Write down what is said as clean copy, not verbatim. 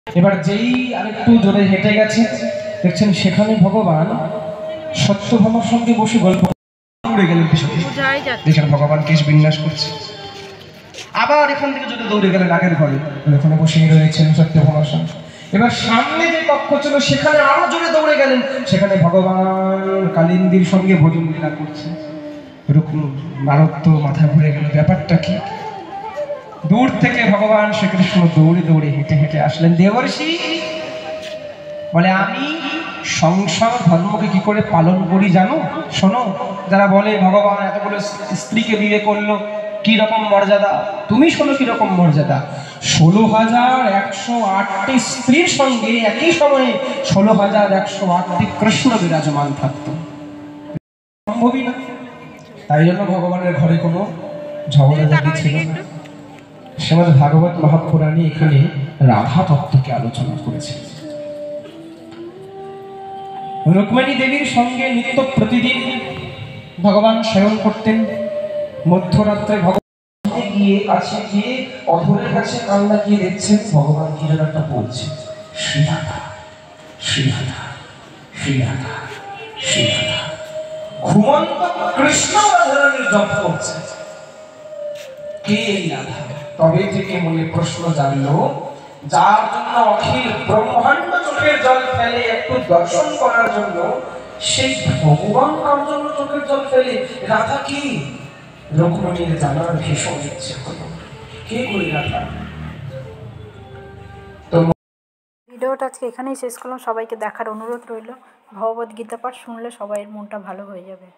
এবার যেই আরেকটু জোরে হেঁটে গেছে দেখছেন সেখানে ভগবান সত্যভামার সঙ্গে বসে গল্প উড়ে গেলেন পিছনে। দেখেন ভগবান কেশ বিন্যাস করছে। আবার এখান থেকে যদি দৌড়ে গেলেন আগের ঘরে, ওখানে বসেই রয়েছেন সত্যভামার সঙ্গে। এবার সামনে যে কক্ষ ছিল সেখানে আরো জোরে দৌড়ে গেলেন, সেখানে ভগবান কালিন্দীর সঙ্গে ভোজন লীলা করছে। এরকম নারদ তো মাথা ঘুরে গেল, ব্যাপারটা কি? দূর থেকে ভগবান শ্রীকৃষ্ণ দৌড়ে দৌড়ে হেঁটে হেঁটে আসলেন। দেবর্ষি বলে, আমি সংসার ধর্মকে কি করে পালন করি জানো? শোনো, যারা বলে ভগবান এতগুলো স্ত্রীকে বিয়ে করলো, কি রকম মর্যাদা, তুমি শোনো কি রকম মর্যাদা। 16,108টি স্ত্রীর সঙ্গে একই সময়ে 16,108টি কৃষ্ণ বিরাজমান থাকতো, সম্ভবই না। তাই জন্য ভগবানের ঘরে কোনো ঝগড়াঝাটি ছিল না। শ্রীমদ্ ভাগবত মহাপুরাণে এখানে রাধা তত্ত্বকে আলোচনা করেছে। রুক্মিণী দেবীর সঙ্গে নিত্য প্রতিদিন ভগবান শয়ন করতেন। মধ্যরাত্রে ভগবান গিয়ে কাছে গিয়ে অধরের কাছে কান লাগিয়ে দেখছেন ভগবান কি যেন একটা বলছে, শ্রীরাধা শ্রীরাধা শ্রীরাধা শ্রীরাধা। ঘুমন্ত কৃষ্ণ রাধারানীর জপ করছে। কে এই রাধা? তবে থেকে মনে প্রশ্ন জানলো, যার জন্য অখিল ব্রহ্মাণ্ড চোখের জল ফেলে একটু দর্শন করার জন্য, সেই ভগবান কার জন্য চোখের জল ফেলে? রাধা কি? রুক্মিণীর জানার ভীষণ ইচ্ছে হলো, কে কই রাধা? ভিডিওটা আজকে এখানেই শেষ করলাম। সবাইকে দেখার অনুরোধ রইল। ভগবত গীতা পাঠ শুনলে সবাইয়ের মনটা ভালো হয়ে যাবে।